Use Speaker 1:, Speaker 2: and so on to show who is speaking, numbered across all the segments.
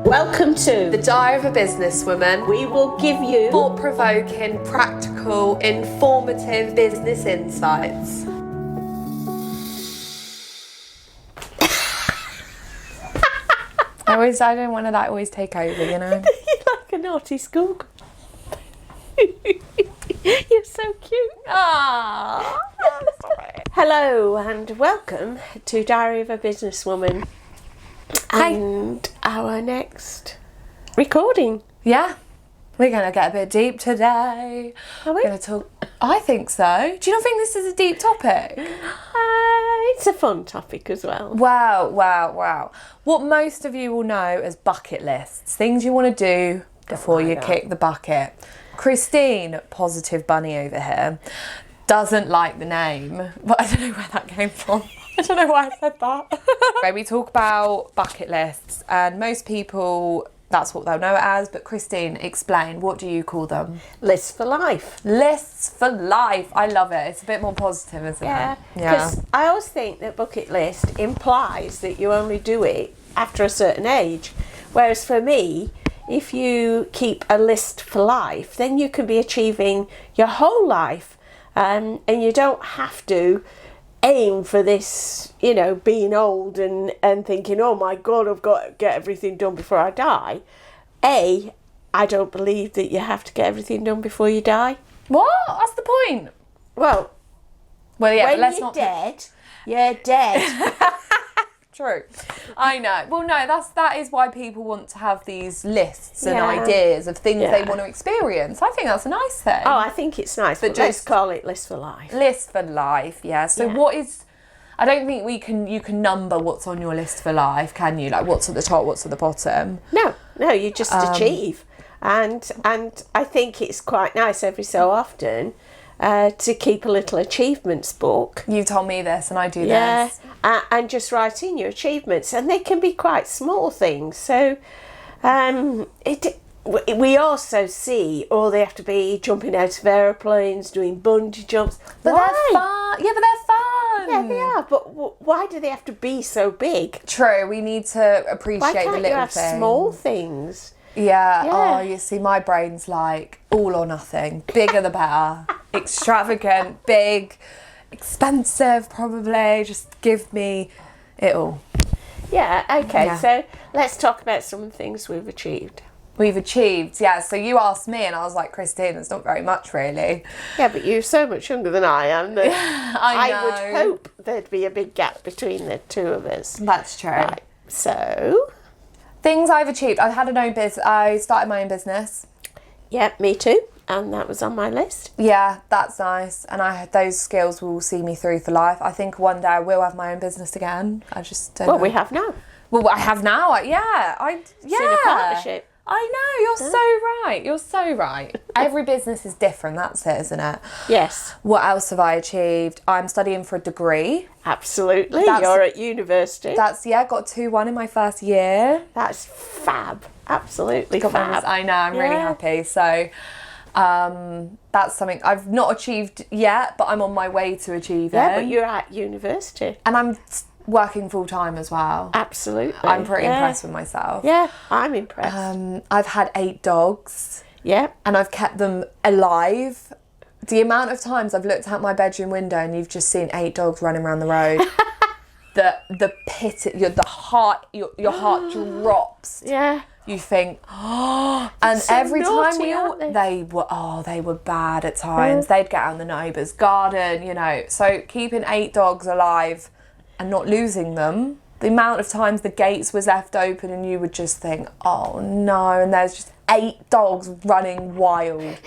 Speaker 1: Welcome to
Speaker 2: The Diary of a Businesswoman.
Speaker 1: We will give you
Speaker 2: thought-provoking, practical, informative business insights. I don't want to always take over, you know.
Speaker 1: You're like a naughty school. You're so cute.
Speaker 2: Ah.
Speaker 1: Hello and welcome to Diary of a Businesswoman.
Speaker 2: Hi.
Speaker 1: And our next recording.
Speaker 2: Yeah, we're going to get a bit deep today.
Speaker 1: Are we?
Speaker 2: We're going to talk. I think so. Do you not think this is a deep topic?
Speaker 1: It's a fun topic as well.
Speaker 2: Wow. What most of you will know as bucket lists, things you want to do before you kick the bucket. Christine, Positive Bunny over here, doesn't like the name, but I don't know where that came from. I don't know why I said that. Where we talk about bucket lists, and most people, that's what they'll know it as, but Christine, explain, what do you call them?
Speaker 1: Lists for life.
Speaker 2: Lists for life. I love it. It's a bit more positive, isn't
Speaker 1: Yeah.
Speaker 2: it?
Speaker 1: Because I always think that bucket list implies that you only do it after a certain age. Whereas for me, if you keep a list for life, then you can be achieving your whole life. And you don't have to aim for this, you know, being old and thinking, oh my God, I've got to get everything done before I die. I don't believe that you have to get everything done before you die.
Speaker 2: What? That's the point.
Speaker 1: Well,
Speaker 2: yeah,
Speaker 1: when
Speaker 2: but let's
Speaker 1: you're
Speaker 2: not...
Speaker 1: dead, you're dead.
Speaker 2: True. I know. Well, no, that is why people want to have these lists and
Speaker 1: Yeah.
Speaker 2: ideas of things
Speaker 1: Yeah.
Speaker 2: they want to experience. I think that's a nice thing.
Speaker 1: Oh, I think it's nice, but
Speaker 2: just
Speaker 1: let's call it list for life.
Speaker 2: List for life, yeah. So
Speaker 1: Yeah.
Speaker 2: what is... I don't think you can number what's on your list for life, can you? Like what's at the top, what's at the bottom.
Speaker 1: No, you just achieve. And I think it's quite nice every so often to keep a little achievements book.
Speaker 2: You told me this and I do
Speaker 1: Yeah,
Speaker 2: this.
Speaker 1: and just write in your achievements, and they can be quite small things. So, we also see, they have to be jumping out of aeroplanes, doing bungee jumps.
Speaker 2: But
Speaker 1: Why?
Speaker 2: they're fun. Yeah, but they're fun.
Speaker 1: Yeah, they are. But why do they have to be so big?
Speaker 2: True, we need to appreciate
Speaker 1: Why
Speaker 2: the
Speaker 1: can't
Speaker 2: little
Speaker 1: you have
Speaker 2: things.
Speaker 1: small things?
Speaker 2: Yeah.
Speaker 1: Yeah.
Speaker 2: Oh, you see, my brain's like all or nothing. Bigger the better. Extravagant, big, expensive, probably. Just give me it all.
Speaker 1: Yeah. Okay.
Speaker 2: Yeah.
Speaker 1: So let's talk about some of the things we've achieved.
Speaker 2: We've achieved, yeah. So you asked me, and I was like, Christine, it's not very much, really.
Speaker 1: Yeah, but you're so much younger than I am that
Speaker 2: I
Speaker 1: I would hope there'd be a big gap between the two of us.
Speaker 2: That's true.
Speaker 1: Right. So,
Speaker 2: Things I've achieved. I've had I started my own business.
Speaker 1: yeah, me too. And that was on my list.
Speaker 2: Yeah, that's nice. And those skills will see me through for life. I think one day I will have my own business again. I just don't know.
Speaker 1: We have now.
Speaker 2: Well, I have now. Yeah.
Speaker 1: It's in a partnership.
Speaker 2: I know, you're so right. Every business is different, that's it, isn't it?
Speaker 1: Yes.
Speaker 2: What else have I achieved? I'm studying for a degree.
Speaker 1: Absolutely.
Speaker 2: That's-
Speaker 1: You're at university.
Speaker 2: Got a 2-1 in my first year.
Speaker 1: That's fab. Absolutely
Speaker 2: God,
Speaker 1: fab.
Speaker 2: I know, I'm really happy. So that's something I've not achieved yet, but I'm on my way to achieving.
Speaker 1: Yeah, but you're at university.
Speaker 2: And I'm working full time as well.
Speaker 1: Absolutely.
Speaker 2: I'm pretty impressed with myself.
Speaker 1: Yeah, I'm impressed.
Speaker 2: I've had 8 dogs.
Speaker 1: Yeah.
Speaker 2: And I've kept them alive. The amount of times I've looked out my bedroom window and you've just seen 8 dogs running around the road. the pit, your heart drops.
Speaker 1: Yeah.
Speaker 2: You think, oh, and
Speaker 1: So
Speaker 2: every
Speaker 1: naughty,
Speaker 2: time
Speaker 1: aren't
Speaker 2: they were bad at times. They'd get out in the neighbour's garden, you know. So keeping 8 dogs alive and not losing them, the amount of times the gates was left open and you would just think, oh no, and there's just 8 dogs running wild.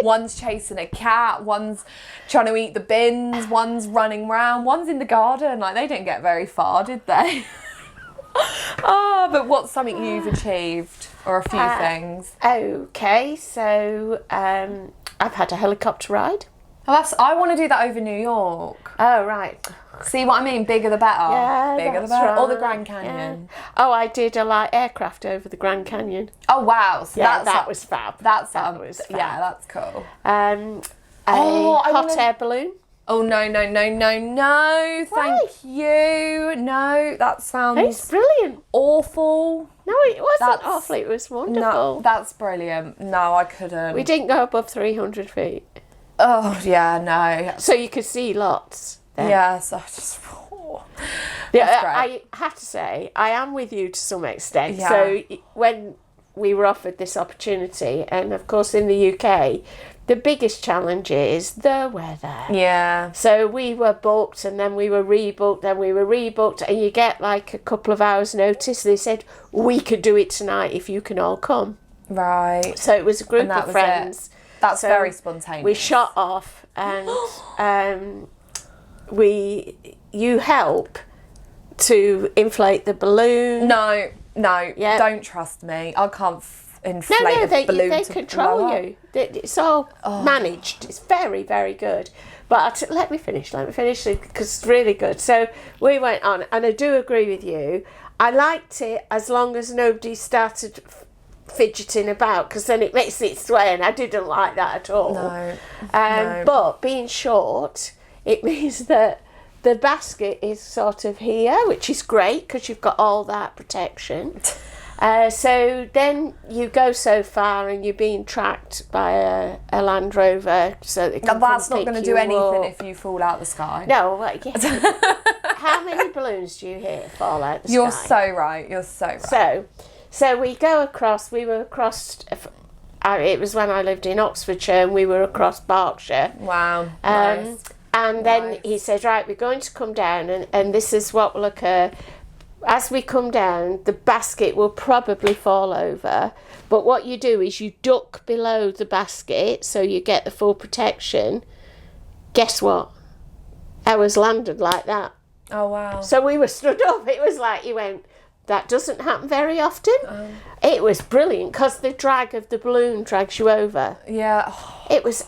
Speaker 2: One's chasing a cat, one's trying to eat the bins, one's running around, one's in the garden. Like, they didn't get very far, did they? But what's something you've achieved, or a few things?
Speaker 1: Okay, so I've had a helicopter ride.
Speaker 2: Oh, I want to do that over New York.
Speaker 1: Oh, right.
Speaker 2: See what I mean? Bigger the better.
Speaker 1: Yeah,
Speaker 2: Bigger the
Speaker 1: that's
Speaker 2: better. Or the
Speaker 1: right.
Speaker 2: Grand Canyon.
Speaker 1: Yeah. Oh, I did a light aircraft over the Grand Canyon.
Speaker 2: Oh wow! So
Speaker 1: Yeah, that was fab.
Speaker 2: That
Speaker 1: was fab.
Speaker 2: Yeah, that's cool.
Speaker 1: A
Speaker 2: Oh, I
Speaker 1: hot
Speaker 2: wanna-
Speaker 1: air balloon.
Speaker 2: Oh, no.
Speaker 1: Why?
Speaker 2: Thank you. No, that
Speaker 1: It's
Speaker 2: sounds
Speaker 1: brilliant.
Speaker 2: awful.
Speaker 1: No, it wasn't
Speaker 2: That's-
Speaker 1: awful. It was wonderful.
Speaker 2: No, that's brilliant. No, I couldn't.
Speaker 1: We didn't go above 300 feet.
Speaker 2: Oh, yeah, no.
Speaker 1: So you could see lots then.
Speaker 2: Yes, I just...
Speaker 1: Yeah,
Speaker 2: That's great.
Speaker 1: I have to say, I am with you to some extent.
Speaker 2: Yeah.
Speaker 1: So when we were offered this opportunity, and of course in the UK, the biggest challenge is the weather.
Speaker 2: Yeah.
Speaker 1: So we were booked, and then we were rebooked, then we were rebooked, and you get like a couple of hours notice. They said, we could do it tonight if you can all come.
Speaker 2: Right.
Speaker 1: So it was a group
Speaker 2: And that
Speaker 1: of
Speaker 2: was
Speaker 1: friends.
Speaker 2: That's
Speaker 1: So
Speaker 2: very spontaneous.
Speaker 1: We shot off, and you help to inflate the balloon.
Speaker 2: No,
Speaker 1: Yeah.
Speaker 2: don't trust me. I can't inflate a
Speaker 1: they
Speaker 2: balloon to
Speaker 1: control
Speaker 2: blow
Speaker 1: you. It's all managed. It's very, very good. But let me finish because it's really good. So we went on, and I do agree with you. I liked it as long as nobody started fidgeting about, because then it makes it sway, and I didn't like that at all.
Speaker 2: No.
Speaker 1: But being short, it means that the basket is sort of here, which is great because you've got all that protection. So then you go so far, and you're being tracked by a Land Rover, so they can
Speaker 2: That's
Speaker 1: come
Speaker 2: not going to
Speaker 1: pick
Speaker 2: do
Speaker 1: you
Speaker 2: anything
Speaker 1: up.
Speaker 2: if you fall out the sky.
Speaker 1: No, how many balloons do you hear fall out the
Speaker 2: You're
Speaker 1: sky?
Speaker 2: so right. You're so right.
Speaker 1: So we go across. We were across. It was when I lived in Oxfordshire, and we were across Berkshire.
Speaker 2: Wow. Nice.
Speaker 1: And then
Speaker 2: Nice.
Speaker 1: he says, right, we're going to come down, and this is what will occur. As we come down, the basket will probably fall over. But what you do is you duck below the basket so you get the full protection. Guess what? Ours landed like that.
Speaker 2: Oh, wow.
Speaker 1: So we were stood up. It was like, you went, that doesn't happen very often. It was brilliant because the drag of the balloon drags you over.
Speaker 2: Yeah.
Speaker 1: It was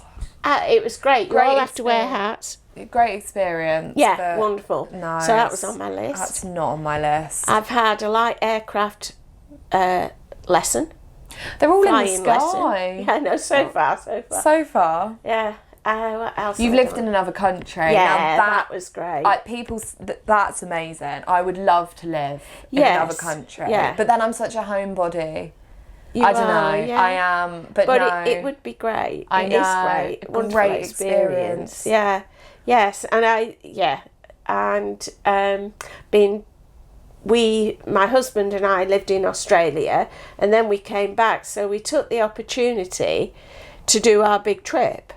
Speaker 1: great. You
Speaker 2: Great
Speaker 1: all have to wear
Speaker 2: experience.
Speaker 1: hats.
Speaker 2: Great experience.
Speaker 1: Yeah,
Speaker 2: but
Speaker 1: wonderful.
Speaker 2: No.
Speaker 1: So that was on my list.
Speaker 2: That's not on my list.
Speaker 1: I've had a light aircraft lesson.
Speaker 2: They're all in the
Speaker 1: Flying lesson.
Speaker 2: sky.
Speaker 1: Yeah, no, so far.
Speaker 2: So far.
Speaker 1: Yeah. What else?
Speaker 2: You've
Speaker 1: have I
Speaker 2: lived
Speaker 1: done?
Speaker 2: in another country.
Speaker 1: Yeah,
Speaker 2: Now
Speaker 1: that was great.
Speaker 2: that's amazing. I would love to live in
Speaker 1: Yes,
Speaker 2: another country.
Speaker 1: yeah.
Speaker 2: But then I'm such a homebody.
Speaker 1: You
Speaker 2: I don't
Speaker 1: are,
Speaker 2: know.
Speaker 1: yeah.
Speaker 2: I am. But no.
Speaker 1: it would be great.
Speaker 2: I
Speaker 1: It
Speaker 2: know.
Speaker 1: is great.
Speaker 2: A
Speaker 1: Wonderful
Speaker 2: great
Speaker 1: experience.
Speaker 2: experience.
Speaker 1: Yeah. Yes. My husband and I lived in Australia, and then we came back. So we took the opportunity to do our big trip.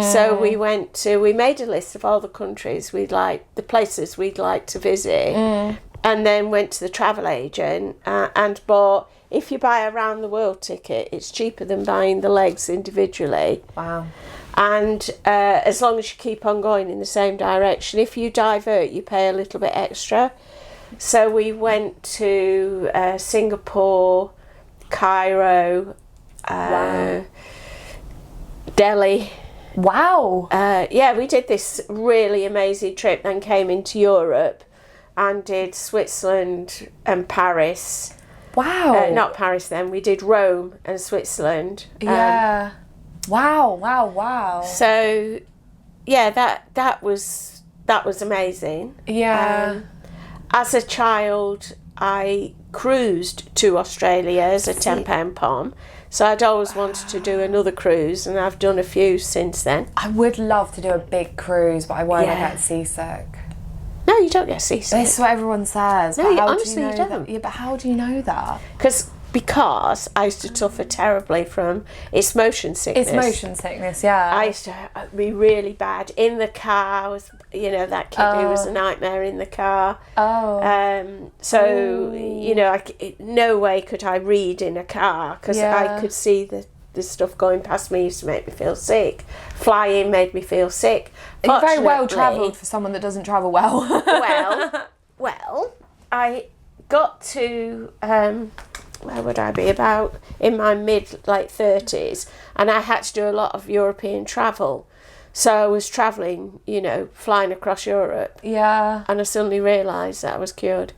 Speaker 1: So we made a list of all the countries the places we'd like to visit, and then went to the travel agent and bought. If you buy a round the world ticket, it's cheaper than buying the legs individually.
Speaker 2: Wow.
Speaker 1: And as long as you keep on going in the same direction, if you divert, you pay a little bit extra. So we went to Singapore, Cairo, Delhi.
Speaker 2: Wow.
Speaker 1: We did this really amazing trip, then came into Europe and did Switzerland and Paris.
Speaker 2: Wow.
Speaker 1: Not Paris then, we did Rome and Switzerland.
Speaker 2: Yeah. Wow.
Speaker 1: So, yeah, that was amazing.
Speaker 2: Yeah.
Speaker 1: As a child, I cruised to Australia as a £10 pom. So I'd always wanted to do another cruise, and I've done a few since then.
Speaker 2: I would love to do a big cruise, but I won't
Speaker 1: Yeah.
Speaker 2: get seasick.
Speaker 1: No, you don't get seasick.
Speaker 2: That's what everyone says.
Speaker 1: No,
Speaker 2: but
Speaker 1: you-
Speaker 2: how
Speaker 1: honestly,
Speaker 2: do you
Speaker 1: you
Speaker 2: know
Speaker 1: don't.
Speaker 2: that? Yeah, but how do you know that?
Speaker 1: Because I used to suffer terribly from it's motion sickness.
Speaker 2: It's motion sickness, yeah.
Speaker 1: I used to be really bad in the car. That kid who was a nightmare in the car. No way could I read in a car because I could see the stuff going past me used to make me feel sick. Flying made me feel sick.
Speaker 2: You're very well
Speaker 1: Fortunately-
Speaker 2: travelled for someone that doesn't travel well.
Speaker 1: Well, I got to where would I be, about in my late 30s, and I had to do a lot of European travel. So I was travelling, flying across Europe,
Speaker 2: Yeah.
Speaker 1: and I suddenly realised that I was cured.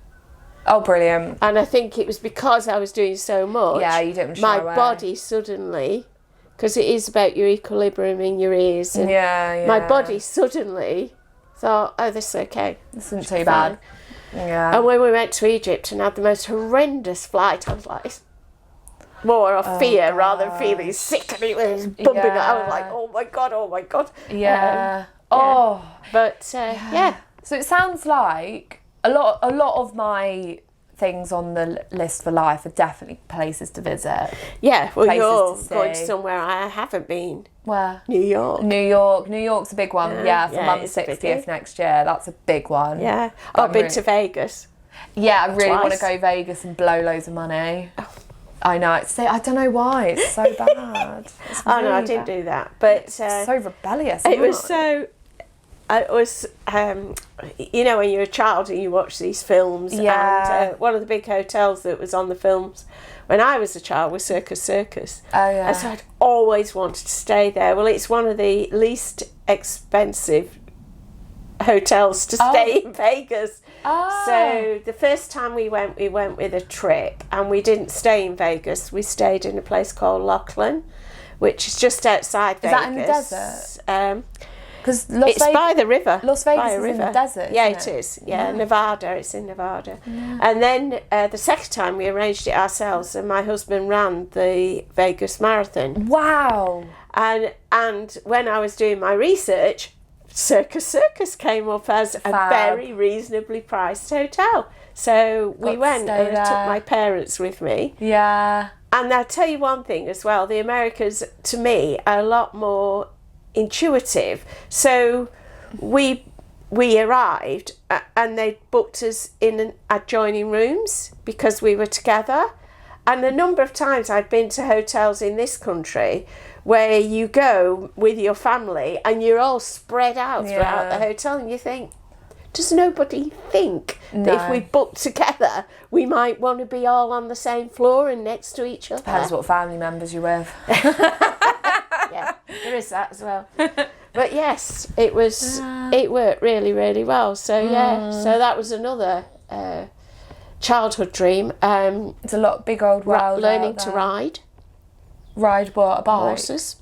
Speaker 2: Oh, brilliant.
Speaker 1: And I think it was because I was doing so much.
Speaker 2: Yeah, you didn't shy
Speaker 1: my
Speaker 2: away.
Speaker 1: body suddenly because it is about your equilibrium in your ears. And my body suddenly thought, oh, this is okay.
Speaker 2: This isn't too bad. Yeah.
Speaker 1: And when we went to Egypt and had the most horrendous flight, I was like, it's more of fear rather than feeling sick, and it was bumping. I was like, oh my God.
Speaker 2: Yeah.
Speaker 1: But
Speaker 2: So it sounds like a lot of my things on the list for life are definitely places to visit.
Speaker 1: Yeah, well,
Speaker 2: places
Speaker 1: you're
Speaker 2: to see.
Speaker 1: going somewhere I haven't been.
Speaker 2: Where?
Speaker 1: New York.
Speaker 2: New York's a big one. For Mum's 60th next year. That's a big one.
Speaker 1: Yeah. I've been to Vegas.
Speaker 2: Yeah, I really want to go Vegas and blow loads of money. Oh. I know. I don't know why. It's so bad.
Speaker 1: Oh, no, I didn't do that. But
Speaker 2: so rebellious.
Speaker 1: It was so... It was, you know, when you're a child and you watch these films, and one of the big hotels that was on the films when I was a child was Circus Circus.
Speaker 2: Oh, yeah.
Speaker 1: And so I'd always wanted to stay there. Well, it's one of the least expensive hotels to stay in Vegas.
Speaker 2: Oh.
Speaker 1: So the first time we went with a trip, and we didn't stay in Vegas. We stayed in a place called Laughlin, which is just outside Vegas.
Speaker 2: Is that in the desert? Because
Speaker 1: it's by the river.
Speaker 2: Las Vegas is in the desert.
Speaker 1: Yeah, it is. Yeah, Nevada. It's in Nevada. Yeah. And then the second time we arranged it ourselves, and my husband ran the Vegas Marathon.
Speaker 2: Wow.
Speaker 1: And when I was doing my research, Circus Circus came up as a very reasonably priced hotel. So we went, and I took my parents with me.
Speaker 2: Yeah.
Speaker 1: And I'll tell you one thing as well. The Americans, to me, are a lot more intuitive. So we arrived and they booked us in adjoining rooms because we were together. And a number of times I've been to hotels in this country where you go with your family and you're all spread out throughout the hotel, and you think, does nobody think that if we book together we might want to be all on the same floor and next to each other?
Speaker 2: Depends what family members you're with.
Speaker 1: Yeah, there is that as well. But yes, it worked really, really well. So so that was another childhood dream.
Speaker 2: It's a lot big old world.
Speaker 1: Learning to ride.
Speaker 2: Ride what? A bike?
Speaker 1: Horses.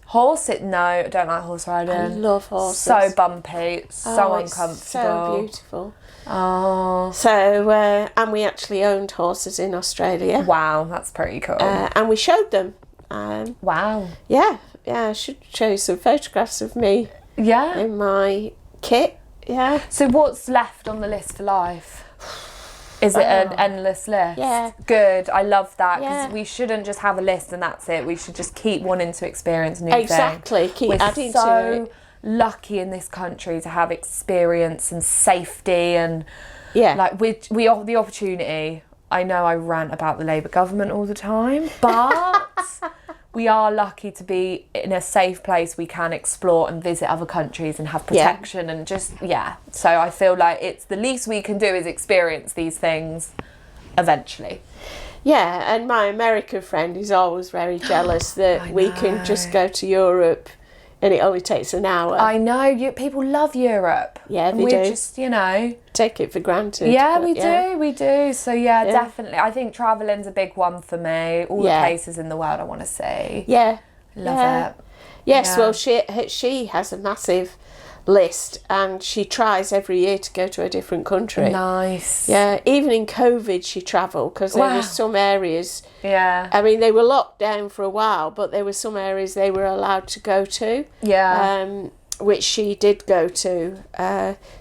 Speaker 2: No, I don't like horse riding.
Speaker 1: I love horses.
Speaker 2: So bumpy, so uncomfortable.
Speaker 1: So beautiful.
Speaker 2: Oh.
Speaker 1: So, and we actually owned horses in Australia.
Speaker 2: Wow, that's pretty cool.
Speaker 1: And we showed them.
Speaker 2: Wow.
Speaker 1: Yeah, I should show you some photographs of me.
Speaker 2: Yeah.
Speaker 1: In my kit. Yeah.
Speaker 2: So what's left on the list for life? Is it an endless list?
Speaker 1: Yeah.
Speaker 2: Good. I love that, because we shouldn't just have a list and that's it. We should just keep wanting to experience new things.
Speaker 1: Exactly. Keep adding to it.
Speaker 2: We're so lucky in this country to have experience and safety and like we have the opportunity. I know I rant about the Labour government all the time, but we are lucky to be in a safe place. We can explore and visit other countries and have protection and just, So I feel like it's the least we can do is experience these things eventually.
Speaker 1: Yeah, and my American friend is always very jealous that we can just go to Europe and it only takes an hour.
Speaker 2: I know, people love Europe.
Speaker 1: Yeah, they
Speaker 2: we
Speaker 1: do.
Speaker 2: Just,
Speaker 1: take it for granted.
Speaker 2: Yeah, we do. So definitely. I think travelling's a big one for me. All the places in the world I want to see.
Speaker 1: Yeah.
Speaker 2: Love it.
Speaker 1: Yes, well, she has a massive list and she tries every year to go to a different country.
Speaker 2: Nice.
Speaker 1: Yeah, even in COVID she travelled because there were some areas.
Speaker 2: Yeah.
Speaker 1: I mean, they were locked down for a while, but there were some areas they were allowed to go to.
Speaker 2: Yeah.
Speaker 1: Which she did go to.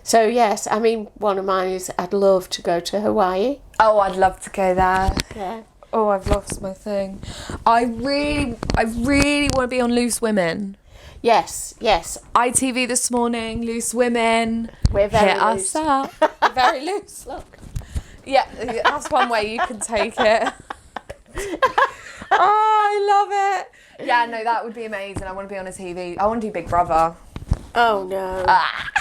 Speaker 1: So yes, I mean, one of mine is I'd love to go to Hawaii.
Speaker 2: Oh, I'd love to go there.
Speaker 1: Yeah.
Speaker 2: Oh, I've lost my thing. I really want to be on Loose Women.
Speaker 1: Yes.
Speaker 2: ITV this morning, Loose Women.
Speaker 1: We're very
Speaker 2: Hit
Speaker 1: loose.
Speaker 2: us up.
Speaker 1: We're very loose, look.
Speaker 2: Yeah, that's one way you can take it. Oh, I love it. Yeah, no, that would be amazing. I want to be on a TV. I want to do Big Brother.
Speaker 1: Oh, no. I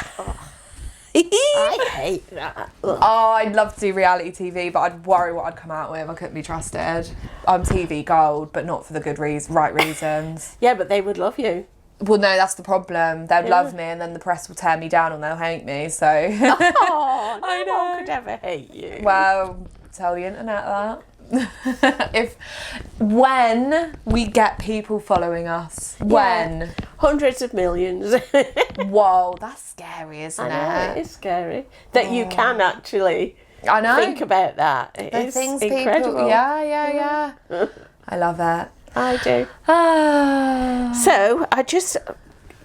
Speaker 1: hate that. Ugh.
Speaker 2: Oh, I'd love to do reality TV, but I'd worry what I'd come out with. I couldn't be trusted. I'm TV gold, but not for the right reasons.
Speaker 1: Yeah, but they would love you.
Speaker 2: Well, no, that's the problem. They'd love me, and then the press will tear me down and they'll hate me, so...
Speaker 1: Oh,
Speaker 2: I
Speaker 1: no
Speaker 2: know.
Speaker 1: one could ever hate you.
Speaker 2: Well, tell the internet that. When we get people following us, when
Speaker 1: hundreds of millions.
Speaker 2: whoa, that's scary, isn't
Speaker 1: I know,
Speaker 2: it?
Speaker 1: it is scary that you can actually
Speaker 2: I know.
Speaker 1: think about that. It
Speaker 2: The
Speaker 1: is
Speaker 2: things
Speaker 1: incredible.
Speaker 2: people, yeah. I love it.
Speaker 1: I do.
Speaker 2: Ah.
Speaker 1: So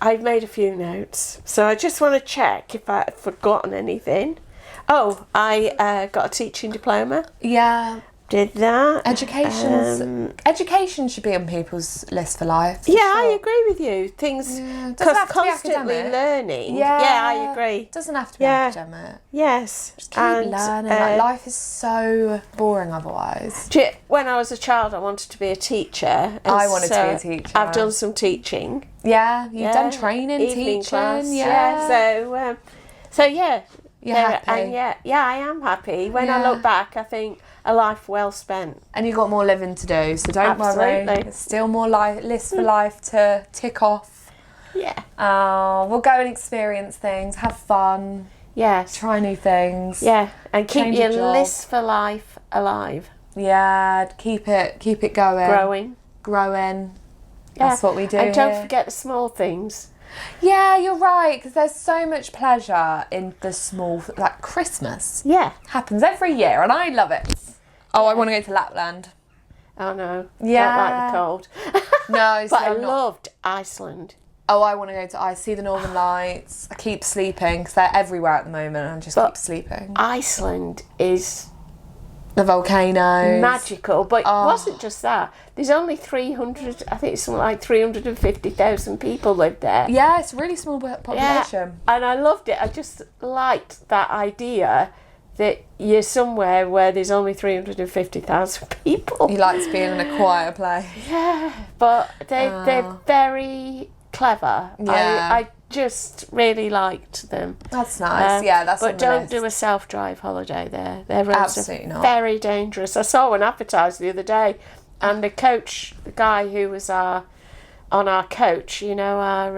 Speaker 1: I've made a few notes. So I just want to check if I've forgotten anything. Oh, I got a teaching diploma.
Speaker 2: Yeah.
Speaker 1: Did that.
Speaker 2: Education should be on people's list for life.
Speaker 1: Yeah, I agree with you. Things,
Speaker 2: Doesn't
Speaker 1: because
Speaker 2: have to be
Speaker 1: constantly
Speaker 2: academic.
Speaker 1: learning.
Speaker 2: Yeah.
Speaker 1: I agree.
Speaker 2: Doesn't have to be
Speaker 1: Yeah.
Speaker 2: academic.
Speaker 1: Yes.
Speaker 2: Just keep learning. Like, life is so boring otherwise.
Speaker 1: When I was a child, I wanted to be a teacher. And
Speaker 2: I wanted to be a teacher.
Speaker 1: I've done some teaching.
Speaker 2: Yeah, you've done training,
Speaker 1: Evening
Speaker 2: teaching.
Speaker 1: class.
Speaker 2: Yeah.
Speaker 1: So yeah.
Speaker 2: You're happy.
Speaker 1: And yeah, I am happy. When I
Speaker 2: Yeah.
Speaker 1: look back, I think a life well spent.
Speaker 2: And you've got more living to do, so don't worry.
Speaker 1: Absolutely.
Speaker 2: There's still more lists for life to tick off.
Speaker 1: Yeah.
Speaker 2: We'll go and experience things, have fun,
Speaker 1: Yes.
Speaker 2: try new things.
Speaker 1: Yeah, and keep
Speaker 2: Change
Speaker 1: your
Speaker 2: your job.
Speaker 1: list for life alive.
Speaker 2: Yeah, keep it going.
Speaker 1: Growing.
Speaker 2: That's what we do
Speaker 1: And don't
Speaker 2: here.
Speaker 1: forget the small things.
Speaker 2: Yeah, you're right, because there's so much pleasure in the small, like Christmas.
Speaker 1: Yeah.
Speaker 2: Happens every year, and I love it. Oh, I want to go to Lapland.
Speaker 1: Oh no.
Speaker 2: Yeah.
Speaker 1: Don't like the cold.
Speaker 2: No,
Speaker 1: But
Speaker 2: see,
Speaker 1: I
Speaker 2: I'm not.
Speaker 1: loved Iceland.
Speaker 2: Oh, I want to go to I see the Northern Lights. I keep sleeping because they're everywhere at the moment, and I just keep sleeping.
Speaker 1: Iceland is
Speaker 2: The volcanoes.
Speaker 1: magical, but it wasn't just that. There's only 300, I think it's something like 350,000 people live there.
Speaker 2: Yeah, it's a really small population.
Speaker 1: And I loved it. I just liked that idea that you're somewhere where there's only 350,000 people.
Speaker 2: You like to be in a quiet place.
Speaker 1: Yeah, but they're very clever.
Speaker 2: Yeah.
Speaker 1: I just really liked them.
Speaker 2: That's nice. Yeah, that's on
Speaker 1: But
Speaker 2: the
Speaker 1: don't
Speaker 2: list.
Speaker 1: do a self-drive holiday there. Their roads
Speaker 2: Absolutely
Speaker 1: are
Speaker 2: not.
Speaker 1: very dangerous. I saw one advertised the other day, and the coach, the guy who was on our coach, you know, our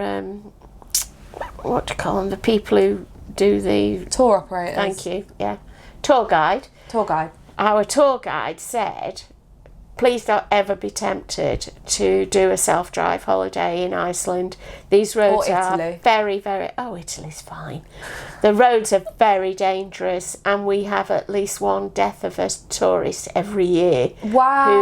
Speaker 1: what do you call them? The people who do the
Speaker 2: Tour operators.
Speaker 1: thank you, yeah, tour guide.
Speaker 2: Tour guide.
Speaker 1: Our tour guide said, please don't ever be tempted to do a self-drive holiday in Iceland. These roads
Speaker 2: Or
Speaker 1: are
Speaker 2: Italy.
Speaker 1: very, very... Oh, Italy's fine. The roads are very dangerous, and we have at least one death of a tourist every year.
Speaker 2: Wow.